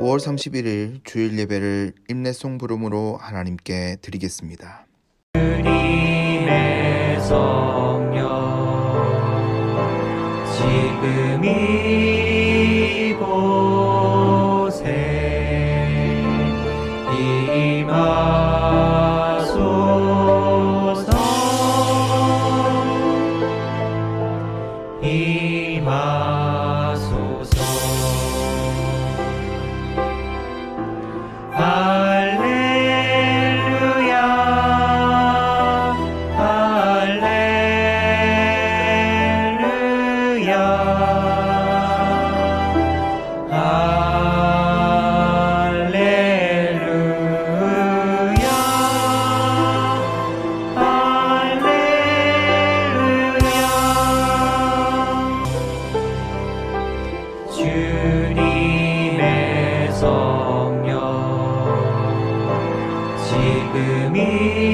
5월 31일 주일 예배를 임내송 부름으로 하나님께 드리겠습니다. 주님의 성령 지금 이곳에 임하소서 임하소서 할렐루야 주님의 성령 지금 이곳에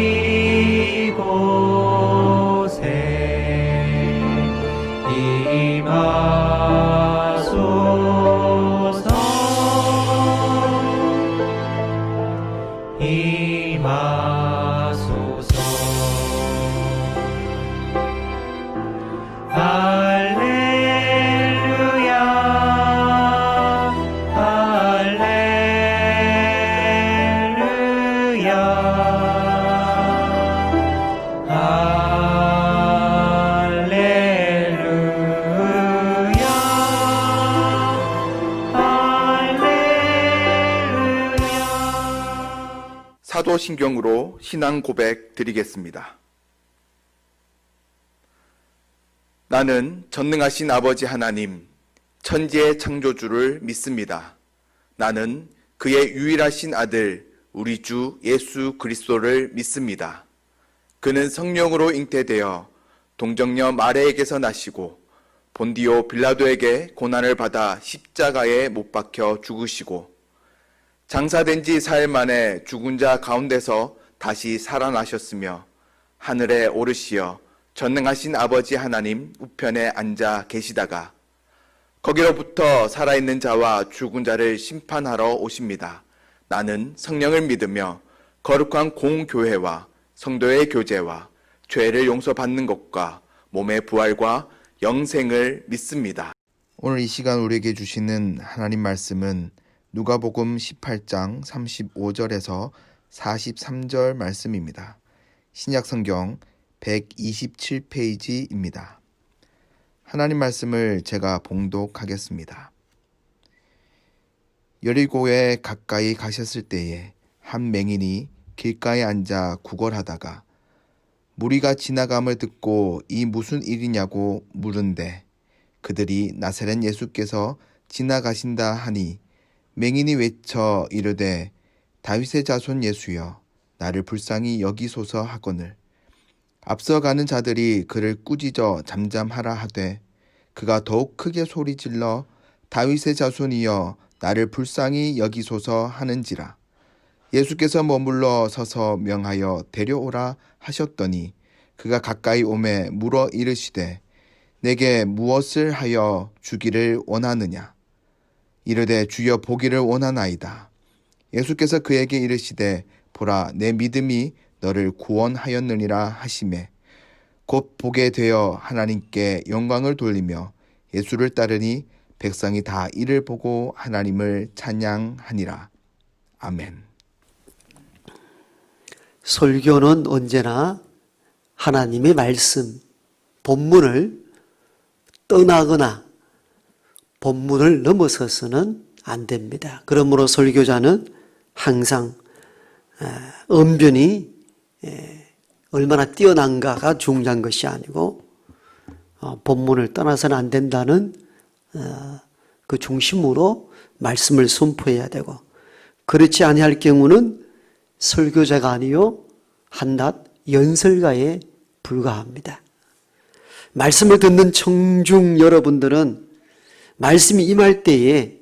임하소서 임하소서 할렐루야 사도신경으로 신앙 고백 드리겠습니다. 나는 전능하신 아버지 하나님, 천지의 창조주를 믿습니다. 나는 그의 유일하신 아들, 우리 주 예수 그리스도를 믿습니다. 그는 성령으로 잉태되어 동정녀 마리아에게서 나시고 본디오 빌라도에게 고난을 받아 십자가에 못 박혀 죽으시고 장사된 지 사흘 만에 죽은 자 가운데서 다시 살아나셨으며 하늘에 오르시어 전능하신 아버지 하나님 우편에 앉아 계시다가 거기로부터 살아있는 자와 죽은 자를 심판하러 오십니다. 나는 성령을 믿으며 거룩한 공교회와 성도의 교제와 죄를 용서받는 것과 몸의 부활과 영생을 믿습니다. 오늘 이 시간 우리에게 주시는 하나님 말씀은 누가복음 18장 35절에서 43절 말씀입니다. 신약성경 127페이지입니다. 하나님 말씀을 제가 봉독하겠습니다. 여리고에 가까이 가셨을 때에 한 맹인이 길가에 앉아 구걸하다가 무리가 지나감을 듣고 이 무슨 일이냐고 물은데 그들이 나사렛 예수께서 지나가신다 하니 맹인이 외쳐 이르되 다윗의 자손 예수여 나를 불쌍히 여기소서 하거늘 앞서가는 자들이 그를 꾸짖어 잠잠하라 하되 그가 더욱 크게 소리질러 다윗의 자손이여 나를 불쌍히 여기소서 하는지라 예수께서 머물러 서서 명하여 데려오라 하셨더니 그가 가까이 오매 물어 이르시되 내게 무엇을 하여 주기를 원하느냐 이르되 주여 보기를 원하나이다. 예수께서 그에게 이르시되 보라 내 믿음이 너를 구원하였느니라 하시매 곧 보게 되어 하나님께 영광을 돌리며 예수를 따르니 백성이 다 이를 보고 하나님을 찬양하니라. 아멘. 설교는 언제나 하나님의 말씀, 본문을 떠나거나 본문을 넘어서서는 안 됩니다. 그러므로 설교자는 항상 언변이 얼마나 뛰어난가가 중요한 것이 아니고 본문을 떠나서는 안 된다는 그 중심으로 말씀을 선포해야 되고 그렇지 아니할 경우는 설교자가 아니요 한낱 연설가에 불과합니다. 말씀을 듣는 청중 여러분들은 말씀이 임할 때에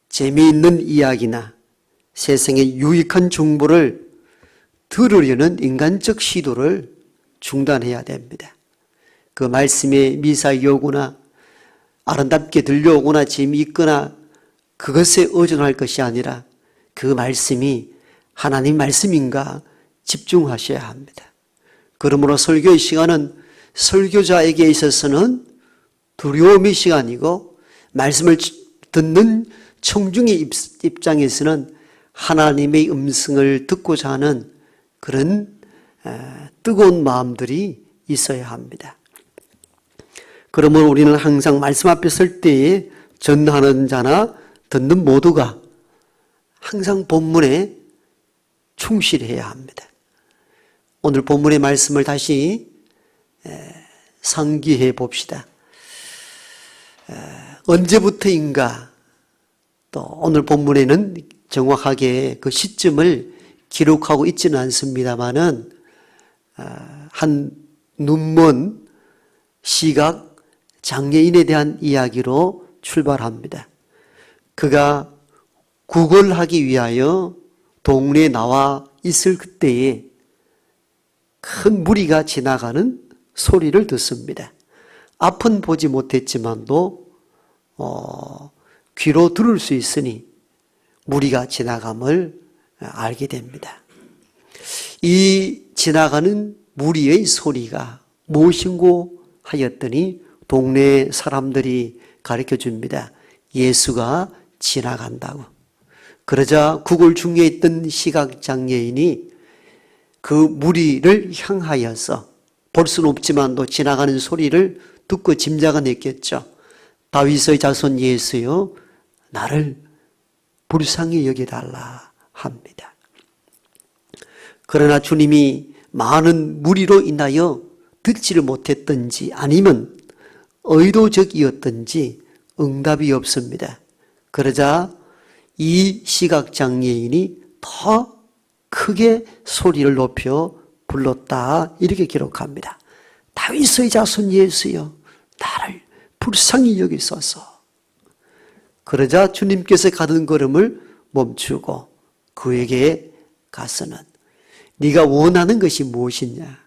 재미있는 이야기나 세상의 유익한 정보를 들으려는 인간적 시도를 중단해야 됩니다. 그 말씀에 미사여구나 아름답게 들려오거나 재미있거나 그것에 의존할 것이 아니라 그 말씀이 하나님 말씀인가 집중하셔야 합니다. 그러므로 설교의 시간은 설교자에게 있어서는 두려움의 시간이고, 말씀을 듣는 청중의 입장에서는 하나님의 음성을 듣고자 하는 그런 뜨거운 마음들이 있어야 합니다. 그러므로 우리는 항상 말씀 앞에 설 때에 전하는 자나 듣는 모두가 항상 본문에 충실해야 합니다. 오늘 본문의 말씀을 다시 상기해 봅시다. 언제부터인가, 또 오늘 본문에는 정확하게 그 시점을 기록하고 있지는 않습니다만은 한 눈먼 시각 장애인에 대한 이야기로 출발합니다. 그가 구걸하기 위하여 동네에 나와 있을 그때에 큰 무리가 지나가는 소리를 듣습니다. 앞은 보지 못했지만도 귀로 들을 수 있으니 무리가 지나감을 알게 됩니다. 이 지나가는 무리의 소리가 무엇인고 하였더니 동네 사람들이 가르쳐 줍니다. 예수가 지나간다고. 그러자 구걸 중에 있던 시각장애인이 그 무리를 향하여서 볼 수는 없지만도 지나가는 소리를 듣고 짐작은 했겠죠. 다윗의 자손 예수여, 나를 불쌍히 여겨달라 합니다. 그러나 주님이 많은 무리로 인하여 듣지를 못했던지 아니면 의도적이었던지 응답이 없습니다. 그러자 이 시각장애인이 더 크게 소리를 높여 불렀다, 이렇게 기록합니다. 다윗의 자손 예수여, 나를 불쌍히 여기소서. 그러자 주님께서 가던 걸음을 멈추고 그에게 가서는 네가 원하는 것이 무엇이냐?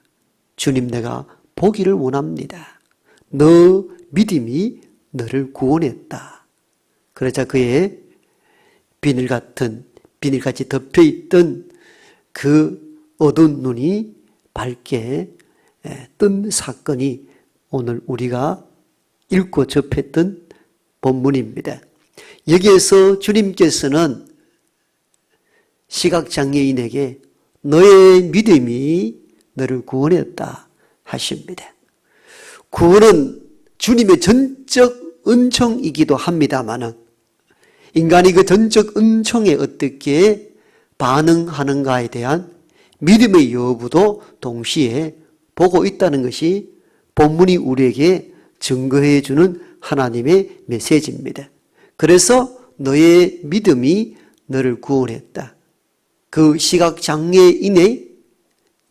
주님, 내가 보기를 원합니다. 너 믿음이 너를 구원했다. 그러자 그의 비늘같이 덮여있던 그 어두운 눈이 밝게 뜬 사건이 오늘 우리가 읽고 접했던 본문입니다. 여기에서 주님께서는 시각장애인에게 너의 믿음이 너를 구원했다 하십니다. 구원은 주님의 전적 은총이기도 합니다만 인간이 그 전적 은총에 어떻게 반응하는가에 대한 믿음의 여부도 동시에 보고 있다는 것이 본문이 우리에게 증거해 주는 하나님의 메시지입니다. 그래서 너의 믿음이 너를 구원했다. 그 시각장애인의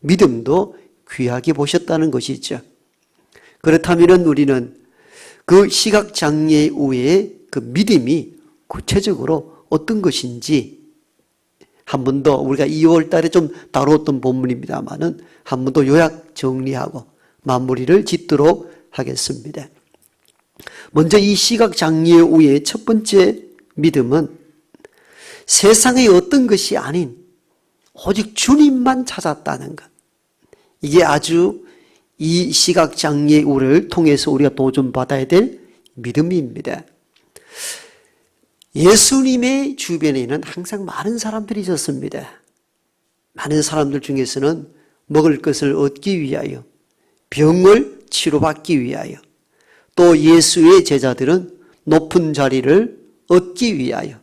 믿음도 귀하게 보셨다는 것이죠. 그렇다면 우리는 그 시각장애우의 그 믿음이 구체적으로 어떤 것인지 한 번 더, 우리가 2월 달에 좀 다루었던 본문입니다만은 한 번 더 요약 정리하고 마무리를 짓도록 하겠습니다. 먼저 이 시각장애우의 첫 번째 믿음은 세상의 어떤 것이 아닌 오직 주님만 찾았다는 것. 이게 아주 이 시각장애우를 통해서 우리가 도전받아야 될 믿음입니다. 예수님의 주변에는 항상 많은 사람들이 있었습니다. 많은 사람들 중에서는 먹을 것을 얻기 위하여, 병을 치료받기 위하여, 또 예수의 제자들은 높은 자리를 얻기 위하여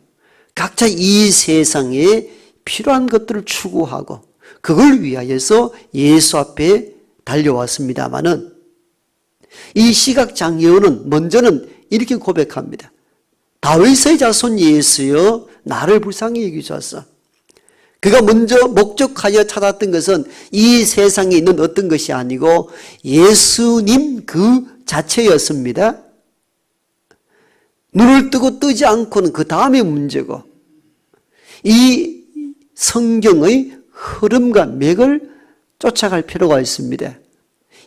각자 이 세상에 필요한 것들을 추구하고 그걸 위하여서 예수 앞에 달려왔습니다마는 이 시각장애인은 먼저는 이렇게 고백합니다. 다윗의 자손 예수여, 나를 불쌍히 여기소서. 그가 먼저 목적하여 찾았던 것은 이 세상에 있는 어떤 것이 아니고 예수님 그 자체였습니다. 눈을 뜨고 뜨지 않고는 그 다음에 문제고, 이 성경의 흐름과 맥을 쫓아갈 필요가 있습니다.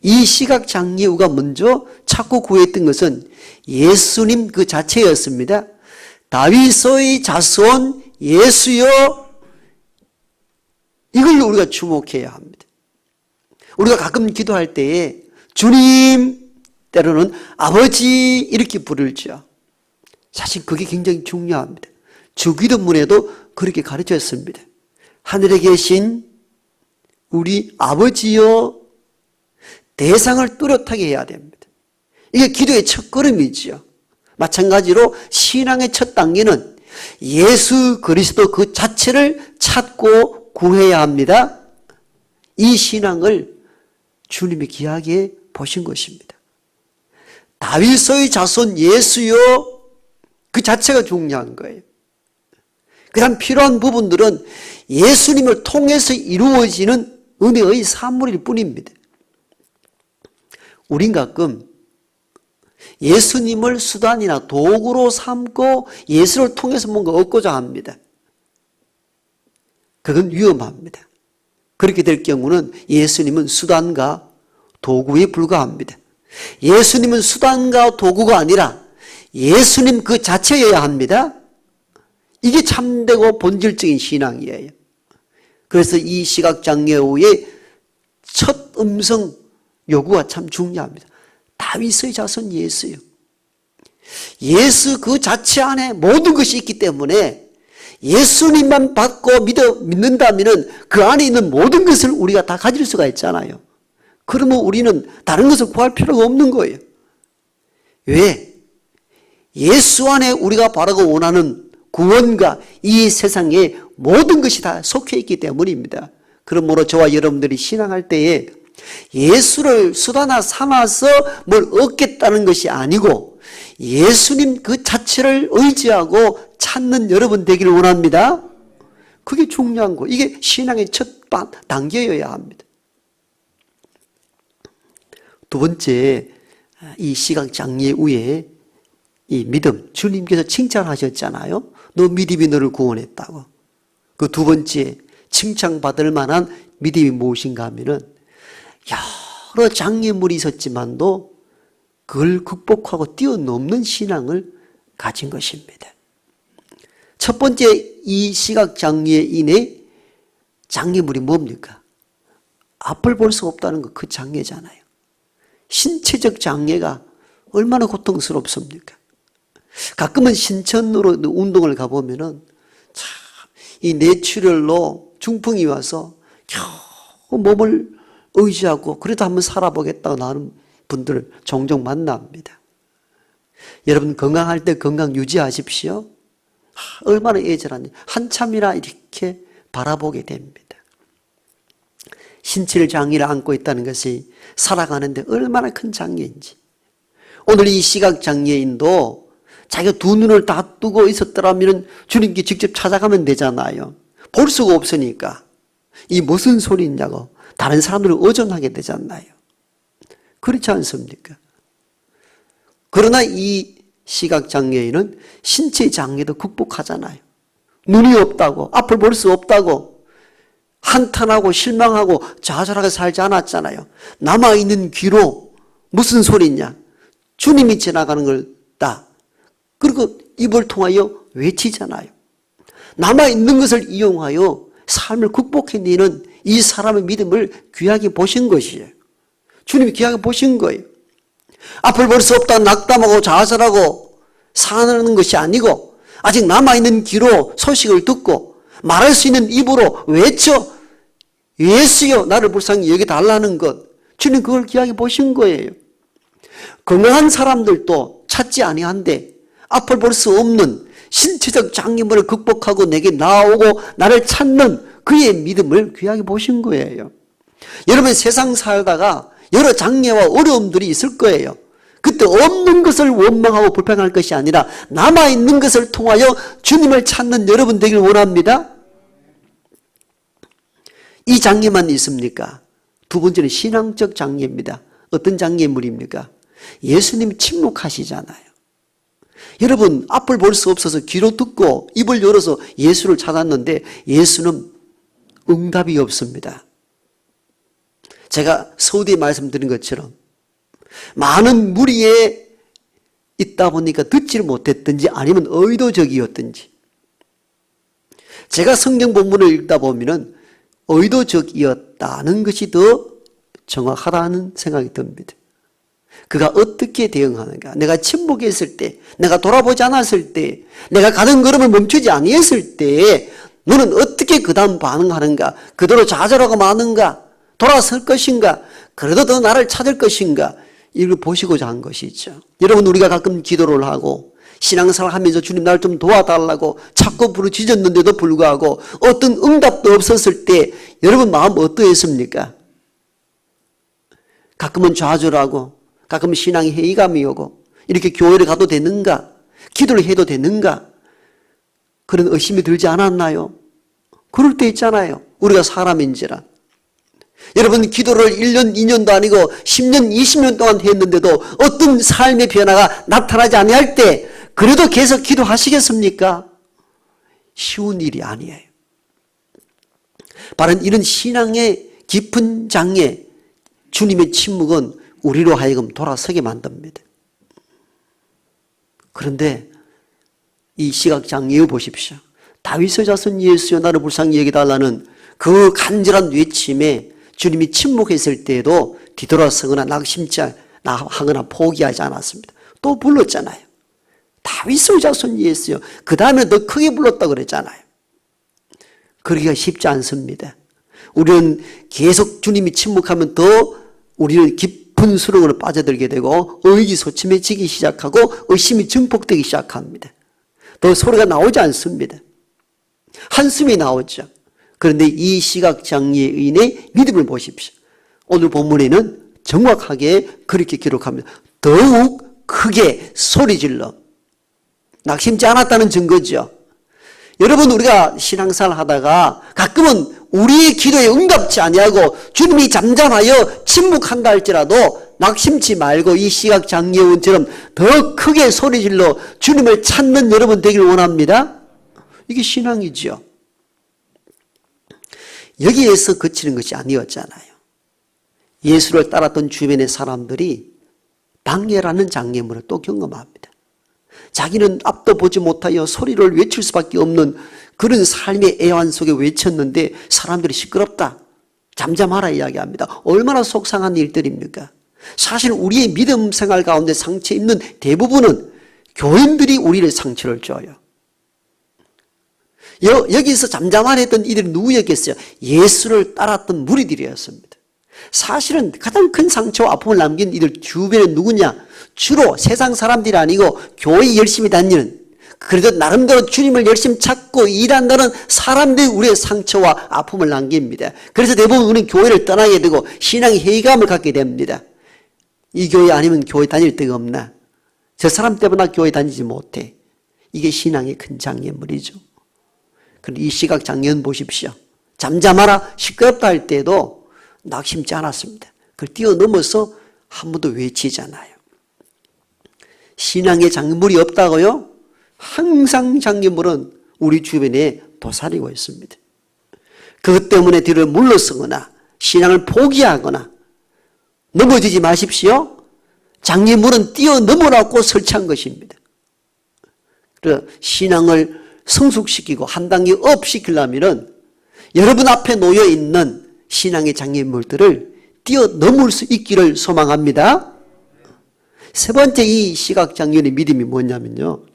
이 시각장애우가 먼저 찾고 구했던 것은 예수님 그 자체였습니다. 다윗의 자손 예수여, 이걸 우리가 주목해야 합니다. 우리가 가끔 기도할 때에 주님, 때로는 아버지 이렇게 부르죠. 사실 그게 굉장히 중요합니다. 주기도문에도 그렇게 가르쳤습니다. 하늘에 계신 우리 아버지여, 대상을 뚜렷하게 해야 됩니다. 이게 기도의 첫걸음이죠. 마찬가지로 신앙의 첫 단계는 예수 그리스도 그 자체를 찾고 구해야 합니다. 이 신앙을 주님이 귀하게 보신 것입니다. 다윗의 자손 예수요, 그 자체가 중요한 거예요. 그 다음 필요한 부분들은 예수님을 통해서 이루어지는 은혜의 산물일 뿐입니다. 우린 가끔 예수님을 수단이나 도구로 삼고 예수를 통해서 뭔가 얻고자 합니다. 그건 위험합니다. 그렇게 될 경우는 예수님은 수단과 도구에 불과합니다. 예수님은 수단과 도구가 아니라 예수님 그 자체여야 합니다. 이게 참되고 본질적인 신앙이에요. 그래서 이 시각장애우의 첫 음성 요구가 참 중요합니다. 다윗의 자손 예수요. 예수 그 자체 안에 모든 것이 있기 때문에 예수님만 받고 믿는다면 그 안에 있는 모든 것을 우리가 다 가질 수가 있잖아요. 그러면 우리는 다른 것을 구할 필요가 없는 거예요. 왜? 예수 안에 우리가 바라고 원하는 구원과 이 세상의 모든 것이 다 속해 있기 때문입니다. 그러므로 저와 여러분들이 신앙할 때에 예수를 수단화 삼아서 뭘 얻겠다는 것이 아니고 예수님 그 자체를 의지하고 찾는 여러분 되기를 원합니다. 그게 중요한 거. 이게 신앙의 첫 단계여야 합니다. 두 번째, 이 시각장애 후에 이 믿음, 주님께서 칭찬하셨잖아요. 너 믿음이 너를 구원했다고. 그 두 번째 칭찬받을 만한 믿음이 무엇인가 하면은 여러 장애물이 있었지만도 그걸 극복하고 뛰어넘는 신앙을 가진 것입니다. 첫 번째, 이 시각장애인의 장애물이 뭡니까? 앞을 볼 수 없다는 거, 그 장애잖아요. 신체적 장애가 얼마나 고통스럽습니까? 가끔은 신천으로 운동을 가보면은 이 뇌출혈로 중풍이 와서 겨우 몸을 의지하고 그래도 한번 살아보겠다고 나오는 분들을 종종 만납니다. 여러분 건강할 때 건강 유지하십시오. 얼마나 애절한지 한참이나 이렇게 바라보게 됩니다. 신체를 장애를 안고 있다는 것이 살아가는데 얼마나 큰 장애인지. 오늘 이 시각장애인도 자기가 두 눈을 다 뜨고 있었더라면 주님께 직접 찾아가면 되잖아요. 볼 수가 없으니까 이 무슨 소리냐고 다른 사람들을 의존하게 되잖아요. 그렇지 않습니까? 그러나 이 시각장애인은 신체 장애도 극복하잖아요. 눈이 없다고, 앞을 볼 수 없다고 한탄하고 실망하고 좌절하게 살지 않았잖아요. 남아있는 귀로 무슨 소리냐? 주님이 지나가는 걸다. 그리고 입을 통하여 외치잖아요. 남아있는 것을 이용하여 삶을 극복해내는 이 사람의 믿음을 귀하게 보신 것이에요. 주님이 귀하게 보신 거예요. 앞을 볼 수 없다 낙담하고 좌절하고 사는 것이 아니고 아직 남아있는 귀로 소식을 듣고 말할 수 있는 입으로 외쳐 예수여 나를 불쌍히 여겨달라는 것. 주님 그걸 귀하게 보신 거예요. 건강한 사람들도 찾지 아니한데 앞을 볼 수 없는 신체적 장애물을 극복하고 내게 나오고 나를 찾는 그의 믿음을 귀하게 보신 거예요. 여러분 세상 살다가 여러 장애와 어려움들이 있을 거예요. 그때 없는 것을 원망하고 불평할 것이 아니라 남아있는 것을 통하여 주님을 찾는 여러분 되길 원합니다. 이 장애만 있습니까? 두 번째는 신앙적 장애입니다. 어떤 장애물입니까? 예수님이 침묵하시잖아요. 여러분 앞을 볼 수 없어서 귀로 듣고 입을 열어서 예수를 찾았는데 예수는 응답이 없습니다. 제가 서두에 말씀드린 것처럼 많은 무리의 있다 보니까 듣지를 못했든지 아니면 의도적이었든지. 제가 성경 본문을 읽다 보면은 의도적이었다는 것이 더 정확하다는 생각이 듭니다. 그가 어떻게 대응하는가? 내가 침묵했을 때, 내가 돌아보지 않았을 때, 내가 가는 걸음을 멈추지 아니했을 때 너는 어떻게 그 다음 반응하는가? 그대로 좌절하고 마는가? 돌아설 것인가? 그래도 더 나를 찾을 것인가? 이걸 보시고자 한 것이죠. 여러분, 우리가 가끔 기도를 하고 신앙생활 하면서 주님 나를 좀 도와달라고 자꾸 부르짖었는데도 불구하고 어떤 응답도 없었을 때 여러분 마음 어떠했습니까? 가끔은 좌절하고 가끔은 신앙에 회의감이 오고 이렇게 교회를 가도 되는가? 기도를 해도 되는가? 그런 의심이 들지 않았나요? 그럴 때 있잖아요. 우리가 사람인지라. 여러분, 기도를 1년, 2년도 아니고 10년, 20년 동안 했는데도 어떤 삶의 변화가 나타나지 아니할 때 그래도 계속 기도하시겠습니까? 쉬운 일이 아니에요. 바로 이런 신앙의 깊은 장애, 주님의 침묵은 우리로 하여금 돌아서게 만듭니다. 그런데 이 시각장애에 보십시오. 다윗의 자손 예수여 나를 불쌍히 여기달라는 그 간절한 외침에 주님이 침묵했을 때에도 뒤돌아서거나 낙심치 하거나 포기하지 않았습니다. 또 불렀잖아요. 다윗의 자손 예수여. 그 다음에 더 크게 불렀다고 그랬잖아요. 그러기가 쉽지 않습니다. 우리는 계속 주님이 침묵하면 더 우리는 깊은 수렁으로 빠져들게 되고 의기소침해지기 시작하고 의심이 증폭되기 시작합니다. 더 소리가 나오지 않습니다. 한숨이 나오죠. 그런데 이 시각장애인의 믿음을 보십시오. 오늘 본문에는 정확하게 그렇게 기록합니다. 더욱 크게 소리질러. 낙심치 않았다는 증거죠. 여러분, 우리가 신앙생활 하다가 가끔은 우리의 기도에 응답지 아니하고 주님이 잠잠하여 침묵한다 할지라도 낙심치 말고 이 시각장애인처럼 더 크게 소리질러 주님을 찾는 여러분 되길 원합니다. 이게 신앙이죠. 여기에서 그치는 것이 아니었잖아요. 예수를 따랐던 주변의 사람들이 방해라는 장애물을 또 경험합니다. 자기는 앞도 보지 못하여 소리를 외칠 수밖에 없는 그런 삶의 애환 속에 외쳤는데 사람들이 시끄럽다, 잠잠하라 이야기합니다. 얼마나 속상한 일들입니까? 사실 우리의 믿음 생활 가운데 상처 입는 대부분은 교인들이 우리를 상처를 줘요. 여기서 잠잠하라 했던 이들이 누구였겠어요? 예수를 따랐던 무리들이었습니다. 사실은 가장 큰 상처와 아픔을 남긴 이들 주변에 누구냐? 주로 세상 사람들이 아니고 교회 열심히 다니는, 그래도 나름대로 주님을 열심히 찾고 일한다는 사람들이 우리의 상처와 아픔을 남깁니다. 그래서 대부분 우리는 교회를 떠나게 되고 신앙의 회의감을 갖게 됩니다. 이 교회 아니면 교회 다닐 데가 없나? 저 사람 때문에 나 교회 다니지 못해. 이게 신앙의 큰 장애물이죠. 그런데 이 시각장애인 보십시오. 잠잠하라, 시끄럽다 할 때도 낙심치 않았습니다. 그걸 뛰어넘어서 한 번 더 외치잖아요. 신앙의 장애물이 없다고요? 항상 장애물은 우리 주변에 도사리고 있습니다. 그것 때문에 뒤를 물러서거나 신앙을 포기하거나 넘어지지 마십시오. 장애물은 뛰어넘으라고 설치한 것입니다. 그래서 신앙을 성숙시키고 한 단계 업 시키려면 여러분 앞에 놓여 있는 신앙의 장애물들을 뛰어넘을 수 있기를 소망합니다. 세 번째 이 시각장애인의 믿음이 뭐냐면요,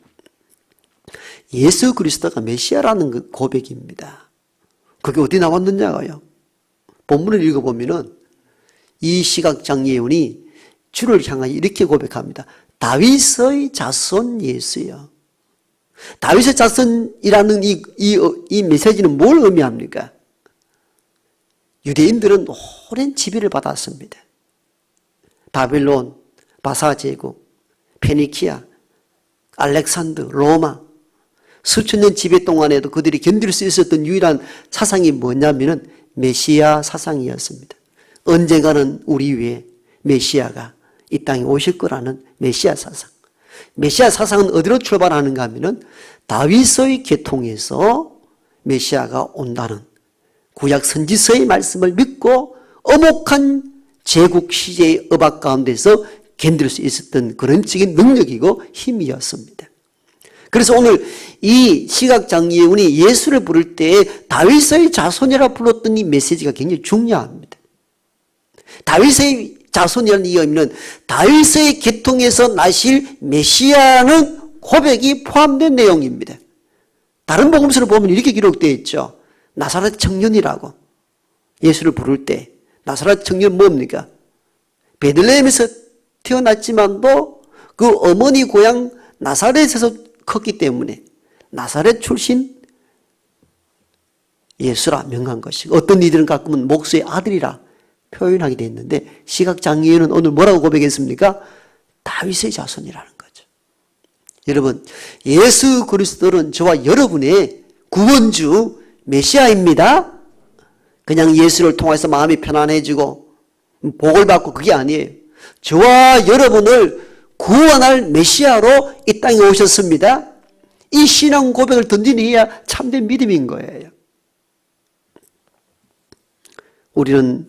예수 그리스도가 메시아라는 그 고백입니다. 그게 어디 나왔느냐고요? 본문을 읽어보면은 이 시각장애인이 주를 향하여 이렇게 고백합니다. 다윗의 자손 예수여. 다윗의 자손이라는 이 메시지는 뭘 의미합니까? 유대인들은 오랜 지배를 받았습니다. 바벨론, 바사제국, 페니키아, 알렉산더, 로마, 수천 년 지배 동안에도 그들이 견딜 수 있었던 유일한 사상이 뭐냐면은 메시아 사상이었습니다. 언젠가는 우리 위에 메시아가 이 땅에 오실 거라는 메시아 사상. 메시아 사상은 어디로 출발하는가 하면은 다윗의 계통에서 메시아가 온다는 구약 선지서의 말씀을 믿고 엄혹한 제국 시제의 억압 가운데서 견딜 수 있었던 그런 적인 능력이고 힘이었습니다. 그래서 오늘 이 시각장애인이 예수를 부를 때 다윗의 자손이라 불렀던 이 메시지가 굉장히 중요합니다. 다윗의 자손이라는 이 의미는 다윗의 계통에서 나실 메시아는 고백이 포함된 내용입니다. 다른 복음서를 보면 이렇게 기록되어 있죠. 나사렛 청년이라고. 예수를 부를 때 나사렛 청년 뭡니까? 베들레헴에서 태어났지만도 그 어머니 고향 나사렛에서 컸기 때문에 나사렛 출신 예수라 명한 것이고, 어떤 이들은 가끔은 목수의 아들이라 표현하게 되어 있는데, 시각장애인은 오늘 뭐라고 고백했습니까? 다윗의 자손이라는 거죠. 여러분, 예수 그리스도는 저와 여러분의 구원주 메시아입니다. 그냥 예수를 통해서 마음이 편안해지고 복을 받고 그게 아니에요. 저와 여러분을 구원할 메시아로 이 땅에 오셨습니다. 이 신앙 고백을 던지니까 참된 믿음인 거예요. 우리는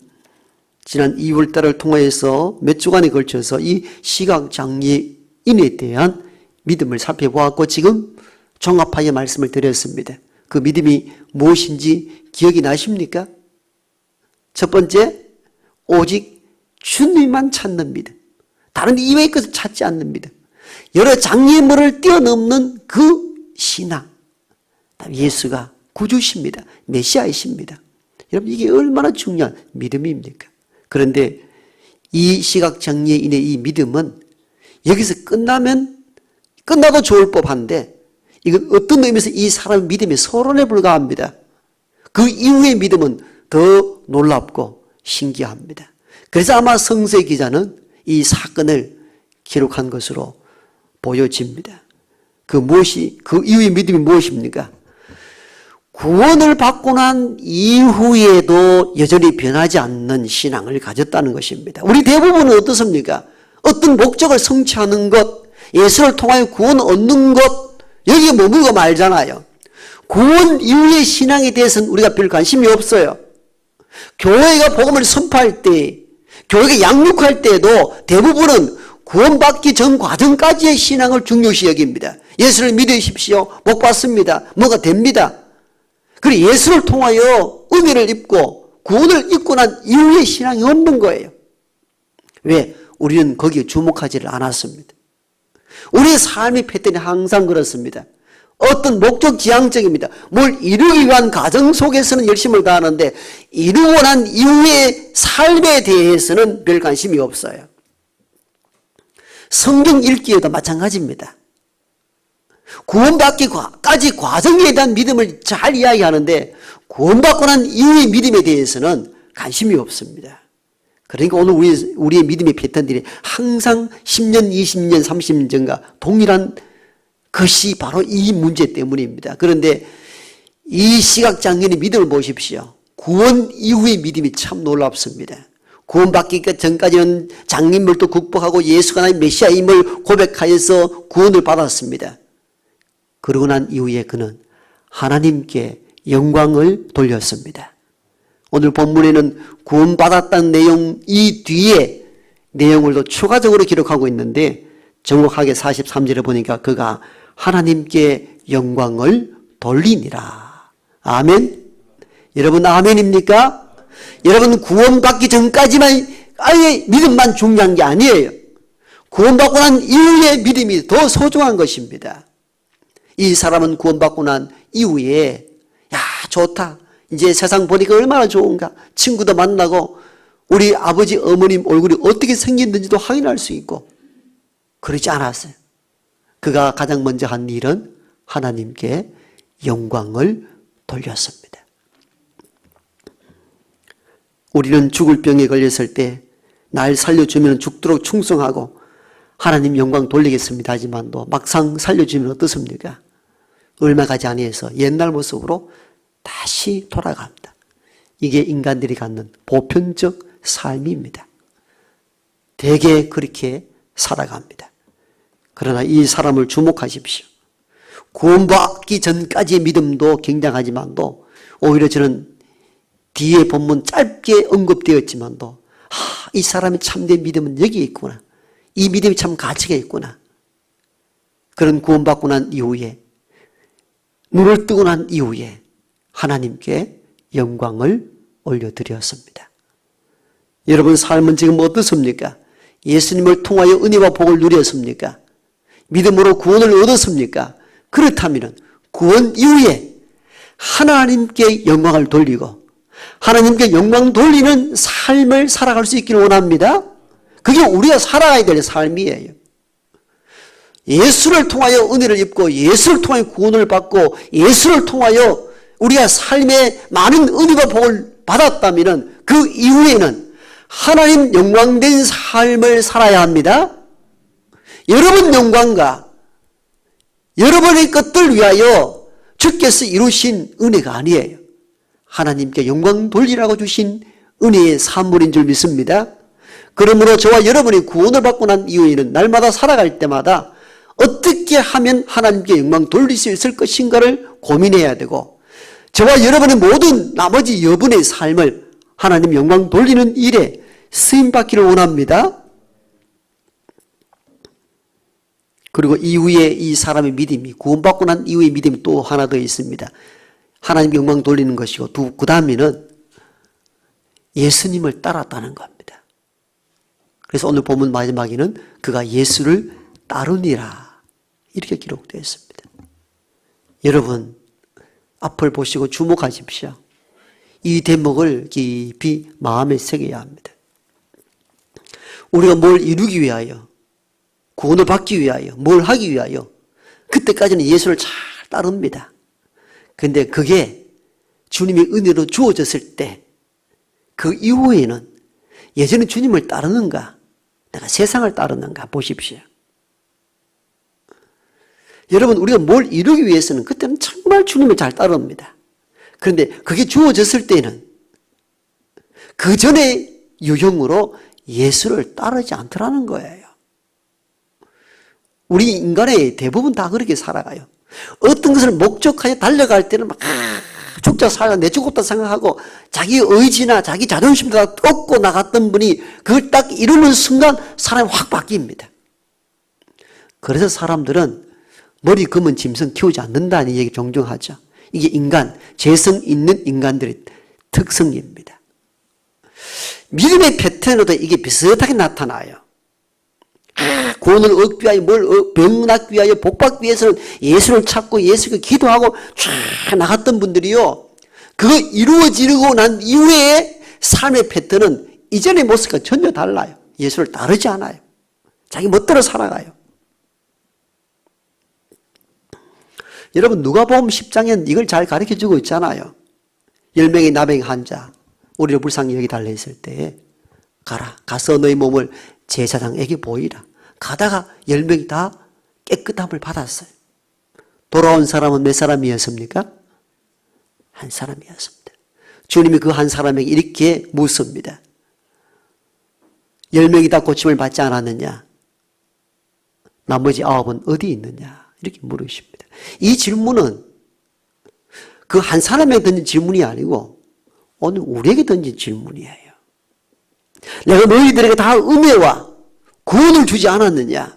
지난 2월달을 통해서 몇 주간에 걸쳐서 이 시각장애인에 대한 믿음을 살펴보았고, 지금 종합하여 말씀을 드렸습니다. 그 믿음이 무엇인지 기억이 나십니까? 첫 번째, 오직 주님만 찾는 믿음. 다른 이외의 것을 찾지 않는 믿음. 여러 장애물을 뛰어넘는 그 신앙. 예수가 구주십니다. 메시아이십니다. 여러분, 이게 얼마나 중요한 믿음입니까? 그런데 이 시각장애인의 이 믿음은 여기서 끝나도 좋을 법한데, 이건 어떤 의미에서 이 사람의 믿음이 서론에 불과합니다. 그 이후의 믿음은 더 놀랍고 신기합니다. 그래서 아마 성서의 기자는 이 사건을 기록한 것으로 보여집니다. 그 이후의 믿음이 무엇입니까? 구원을 받고 난 이후에도 여전히 변하지 않는 신앙을 가졌다는 것입니다. 우리 대부분은 어떻습니까? 어떤 목적을 성취하는 것, 예수를 통하여 구원 얻는 것, 여기에 머물고 말잖아요. 구원 이후의 신앙에 대해서는 우리가 별 관심이 없어요. 교회가 복음을 선포할 때, 교회가 양육할 때에도 대부분은 구원받기 전 과정까지의 신앙을 중요시 여깁니다. 예수를 믿으십시오. 복 받습니다. 뭐가 됩니다. 그리고 예수를 통하여 은혜를 입고 구원을 입고 난 이후의 신앙이 없는 거예요. 왜? 우리는 거기에 주목하지를 않았습니다. 우리의 삶의 패턴이 항상 그렇습니다. 어떤 목적 지향적입니다. 뭘 이루기 위한 과정 속에서는 열심을 다하는데 이루고 난 이후의 삶에 대해서는 별 관심이 없어요. 성경 읽기에도 마찬가지입니다. 구원받기까지 과정에 대한 믿음을 잘 이야기하는데 구원받고 난 이후의 믿음에 대해서는 관심이 없습니다. 그러니까 오늘 우리의 믿음의 패턴들이 항상 10년, 20년, 30년 전과 동일한 것이 바로 이 문제 때문입니다. 그런데 이 시각장애인의 믿음을 보십시오. 구원 이후의 믿음이 참 놀랍습니다. 구원받기 전까지는 장애물도 극복하고 예수가 나의 메시아임을 고백하여서 구원을 받았습니다. 그러고 난 이후에 그는 하나님께 영광을 돌렸습니다. 오늘 본문에는 구원받았다는 내용 이 뒤에 내용을 더 추가적으로 기록하고 있는데 정확하게 43절에 보니까 그가 하나님께 영광을 돌리니라. 아멘. 여러분 아멘입니까? 여러분 구원받기 전까지만 아예 믿음만 중요한 게 아니에요. 구원받고 난 이후의 믿음이 더 소중한 것입니다. 이 사람은 구원받고 난 이후에 야 좋다. 이제 세상 보니까 얼마나 좋은가. 친구도 만나고 우리 아버지 어머님 얼굴이 어떻게 생겼는지도 확인할 수 있고 그러지 않았어요. 그가 가장 먼저 한 일은 하나님께 영광을 돌렸습니다. 우리는 죽을 병에 걸렸을 때 날 살려주면 죽도록 충성하고 하나님 영광 돌리겠습니다 하지만도 막상 살려주면 어떻습니까? 얼마 가지 아니해서 옛날 모습으로 다시 돌아갑니다. 이게 인간들이 갖는 보편적 삶입니다. 대개 그렇게 살아갑니다. 그러나 이 사람을 주목하십시오. 구원받기 전까지의 믿음도 굉장하지만도 오히려 저는 뒤에 본문 짧게 언급되었지만도 이 사람의 참된 믿음은 여기에 있구나. 이 믿음이 참 가치가 있구나. 그런 구원받고 난 이후에, 눈을 뜨고 난 이후에 하나님께 영광을 올려드렸습니다. 여러분 삶은 지금 어떻습니까? 예수님을 통하여 은혜와 복을 누렸습니까? 믿음으로 구원을 얻었습니까? 그렇다면 구원 이후에 하나님께 영광을 돌리고 하나님께 영광 돌리는 삶을 살아갈 수 있기를 원합니다. 그게 우리가 살아가야 될 삶이에요. 예수를 통하여 은혜를 입고 예수를 통하여 구원을 받고 예수를 통하여 우리가 삶에 많은 은혜와 복을 받았다면 그 이후에는 하나님 영광된 삶을 살아야 합니다. 여러분 영광과 여러분의 것들 위하여 주께서 이루신 은혜가 아니에요. 하나님께 영광 돌리라고 주신 은혜의 산물인 줄 믿습니다. 그러므로 저와 여러분이 구원을 받고 난 이후에는 날마다 살아갈 때마다 어떻게 하면 하나님께 영광 돌릴 수 있을 것인가를 고민해야 되고 저와 여러분의 모든 나머지 여분의 삶을 하나님 영광 돌리는 일에 쓰임받기를 원합니다. 그리고 이후에 이 사람의 믿음이 구원받고 난 이후의 믿음이 또 하나 더 있습니다. 하나님 영광 돌리는 것이고 그 다음에는 예수님을 따랐다는 겁니다. 그래서 오늘 본문 마지막에는 그가 예수를 따르니라 이렇게 기록되어 있습니다. 여러분 앞을 보시고 주목하십시오. 이 대목을 깊이 마음에 새겨야 합니다. 우리가 뭘 이루기 위하여 구원을 받기 위하여 뭘 하기 위하여 그때까지는 예수를 잘 따릅니다. 근데 그게 주님의 은혜로 주어졌을 때 그 이후에는 예전에 주님을 따르는가 내가 세상을 따르는가 보십시오. 여러분 우리가 뭘 이루기 위해서는 그때는 정말 주님을 잘 따릅니다. 그런데 그게 주어졌을 때는 그 전에 유형으로 예수를 따르지 않더라는 거예요. 우리 인간의 대부분 다 그렇게 살아가요. 어떤 것을 목적하여 달려갈 때는 막 죽자 살아 내 죽었다 생각하고 자기 의지나 자기 자존심도 다 얻고 나갔던 분이 그걸 딱 이루는 순간 사람이 확 바뀝니다. 그래서 사람들은 머리 검은 짐승 키우지 않는다는 얘기 종종 하죠. 이게 인간, 재성 있는 인간들의 특성입니다. 믿음의 패턴으로도 이게 비슷하게 나타나요. 구원을 얻기 위하여 병 낫기 위하여 복 받기 위해서는 예수를 찾고 예수께 기도하고 쫙 나갔던 분들이요. 그거 이루어지고 난 이후에 삶의 패턴은 이전의 모습과 전혀 달라요. 예수를 따르지 않아요. 자기 멋대로 살아가요. 여러분 누가복음 10장에는 이걸 잘 가르쳐주고 있잖아요. 10명의 나병 환자 우리를 불쌍히 여기 달려있을 때 가라 가서 너희 몸을 제사장에게 보이라. 가다가 10명이 다 깨끗함을 받았어요. 돌아온 사람은 몇 사람이었습니까? 한 사람이었습니다. 주님이 그 한 사람에게 이렇게 묻습니다. 10명이 다 고침을 받지 않았느냐? 나머지 9은 어디 있느냐? 이렇게 물으십니다. 이 질문은 그 한 사람에게 던진 질문이 아니고 오늘 우리에게 던진 질문이에요. 내가 너희들에게 다 은혜와 구원을 주지 않았느냐?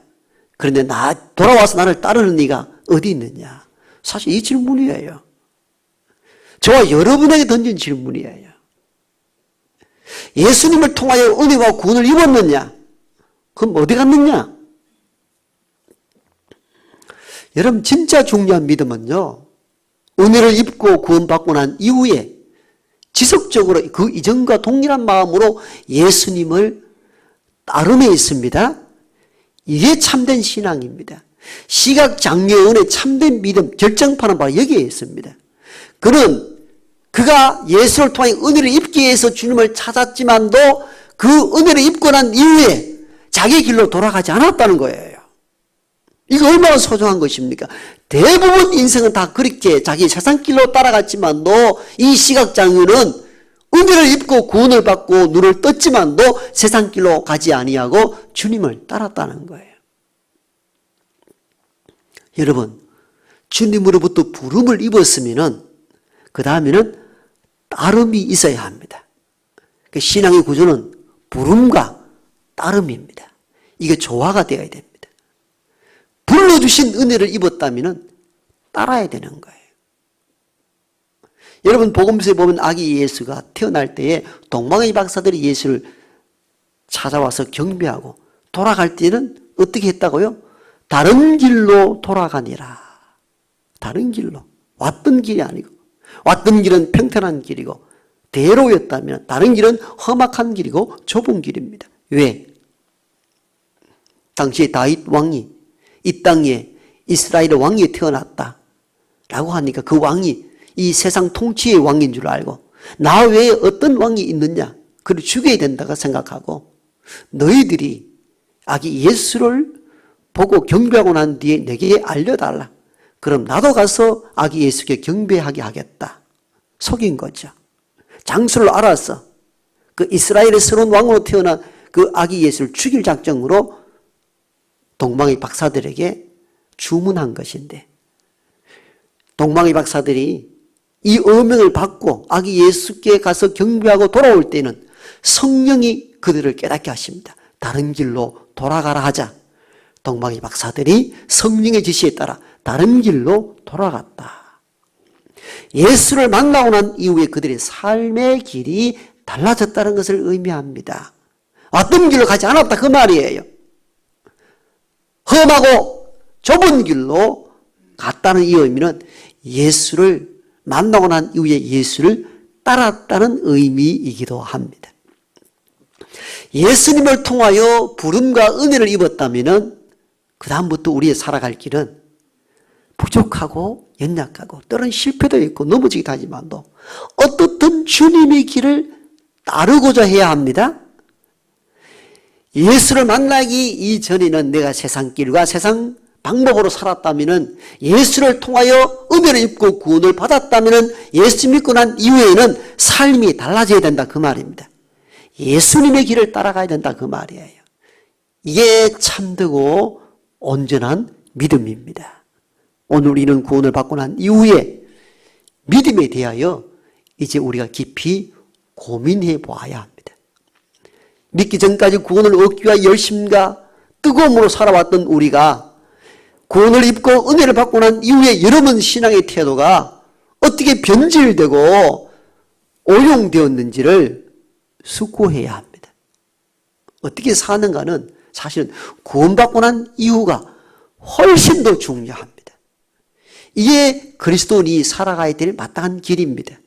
그런데 돌아와서 나를 따르는 네가 어디 있느냐? 사실 이 질문이에요. 저와 여러분에게 던진 질문이에요. 예수님을 통하여 은혜와 구원을 입었느냐? 그럼 어디 갔느냐? 여러분 진짜 중요한 믿음은요. 은혜를 입고 구원받고 난 이후에 지속적으로 그 이전과 동일한 마음으로 예수님을 따름에 있습니다. 이게 참된 신앙입니다. 시각장애인의 참된 믿음 결정판은 바로 여기에 있습니다. 그는 그가 예수를 통해 은혜를 입기 위해서 주님을 찾았지만도 그 은혜를 입고 난 이후에 자기 길로 돌아가지 않았다는 거예요. 이거 얼마나 소중한 것입니까? 대부분 인생은 다 그렇게 자기 세상길로 따라갔지만도 이 시각장애인은 은혜를 입고 구원을 받고 눈을 떴지만도 세상길로 가지 아니하고 주님을 따랐다는 거예요. 여러분 주님으로부터 부름을 입었으면 그 다음에는 따름이 있어야 합니다. 신앙의 구조는 부름과 따름입니다. 이게 조화가 되어야 됩니다. 불러주신 은혜를 입었다면 따라야 되는 거예요. 여러분 복음서에 보면 아기 예수가 태어날 때에 동방의 박사들이 예수를 찾아와서 경배하고 돌아갈 때는 어떻게 했다고요? 다른 길로 돌아가니라. 다른 길로. 왔던 길이 아니고, 왔던 길은 평탄한 길이고 대로였다면 다른 길은 험악한 길이고 좁은 길입니다. 왜? 당시에 다윗 왕이 이 땅에 이스라엘의 왕이 태어났다 라고 하니까 그 왕이 이 세상 통치의 왕인 줄 알고 나 외에 어떤 왕이 있느냐, 그를 죽여야 된다고 생각하고 너희들이 아기 예수를 보고 경배하고 난 뒤에 내게 알려달라. 그럼 나도 가서 아기 예수께 경배하게 하겠다. 속인 거죠. 장소를 알아서 그 이스라엘의 새로운 왕으로 태어난 그 아기 예수를 죽일 작정으로 동방의 박사들에게 주문한 것인데, 동방의 박사들이 이 어명을 받고 아기 예수께 가서 경배하고 돌아올 때는 성령이 그들을 깨닫게 하십니다. 다른 길로 돌아가라 하자 동방의 박사들이 성령의 지시에 따라 다른 길로 돌아갔다. 예수를 만나고 난 이후에 그들의 삶의 길이 달라졌다는 것을 의미합니다. 어떤 길로 가지 않았다 그 말이에요. 험하고 좁은 길로 갔다는 이 의미는 예수를 만나고 난 이후에 예수를 따랐다는 의미이기도 합니다. 예수님을 통하여 부름과 은혜를 입었다면 그 다음부터 우리의 살아갈 길은 부족하고 연약하고 때로는 실패도 있고 넘어지기도 하지만도 어떻든 주님의 길을 따르고자 해야 합니다. 예수를 만나기 이전에는 내가 세상 길과 세상 방법으로 살았다면, 예수를 통하여 은혜를 입고 구원을 받았다면 예수 믿고 난 이후에는 삶이 달라져야 된다 그 말입니다. 예수님의 길을 따라가야 된다 그 말이에요. 이게 참되고 온전한 믿음입니다. 오늘 우리는 구원을 받고 난 이후에 믿음에 대하여 이제 우리가 깊이 고민해 보아야 합니다. 믿기 전까지 구원을 얻기 위한 열심과 뜨거움으로 살아왔던 우리가 구원을 입고 은혜를 받고 난 이후에 여러분 신앙의 태도가 어떻게 변질되고 오용되었는지를 숙고해야 합니다. 어떻게 사는가는 사실은 구원받고 난 이후가 훨씬 더 중요합니다. 이게 그리스도인이 살아가야 될 마땅한 길입니다.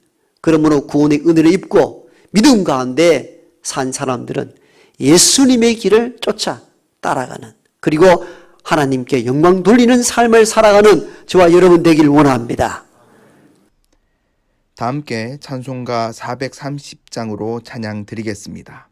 그러므로 구원의 은혜를 입고 믿음 가운데 산 사람들은 예수님의 길을 쫓아 따라가는, 그리고 하나님께 영광 돌리는 삶을 살아가는 저와 여러분 되길 원합니다. 다 함께 찬송가 430장으로 찬양 드리겠습니다.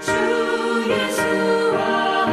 주 예수와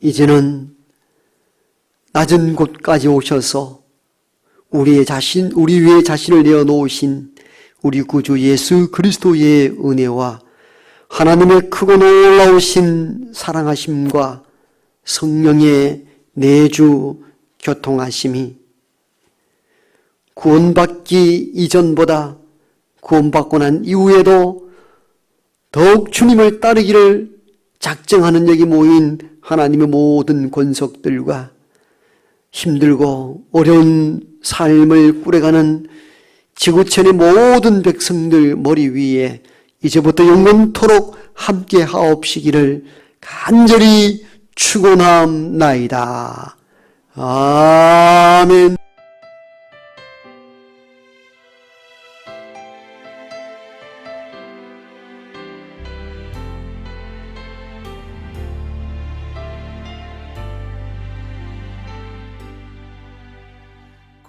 이제는 낮은 곳까지 오셔서 우리 위에 자신을 내어놓으신 우리 구주 예수 그리스도의 은혜와 하나님의 크고 놀라우신 사랑하심과 성령의 내주 교통하심이 구원받기 이전보다 구원받고 난 이후에도 더욱 주님을 따르기를 작정하는 여기 모인 하나님의 모든 권속들과 힘들고 어려운 삶을 꾸려가는 지구촌의 모든 백성들 머리 위에 이제부터 영원토록 함께 하옵시기를 간절히 축원합나이다. 아멘.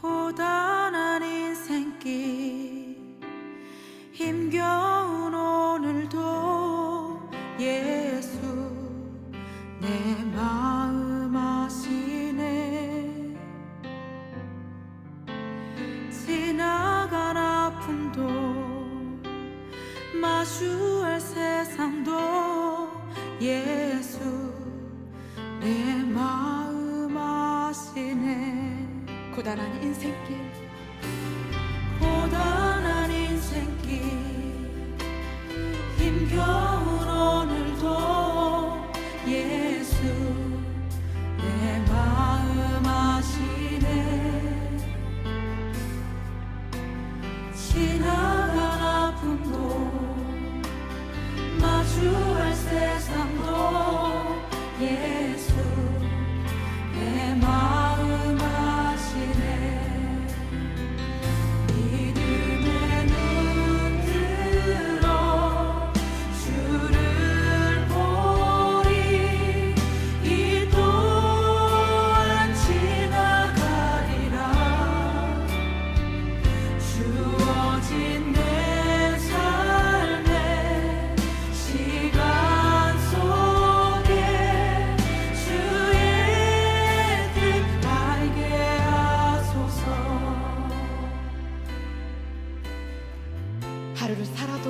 고단한 인생길 힘겨운 오늘도 예수 내 마음 아시네. 지나간 아픔도 마주할 세상도 예수 내 마음 아시네. 고단한 인생길 힘겨운 오늘도 예수 내 마음 아시네. 지나간 아픔도 마주할 세상도 예수 내 마음 아시네. 믿음의 눈 들어 주를 보리. 이 또한 지나가리라. 주어진 내 삶의 시간 속에 주의 뜻 알게 하소서. 하루를 살아도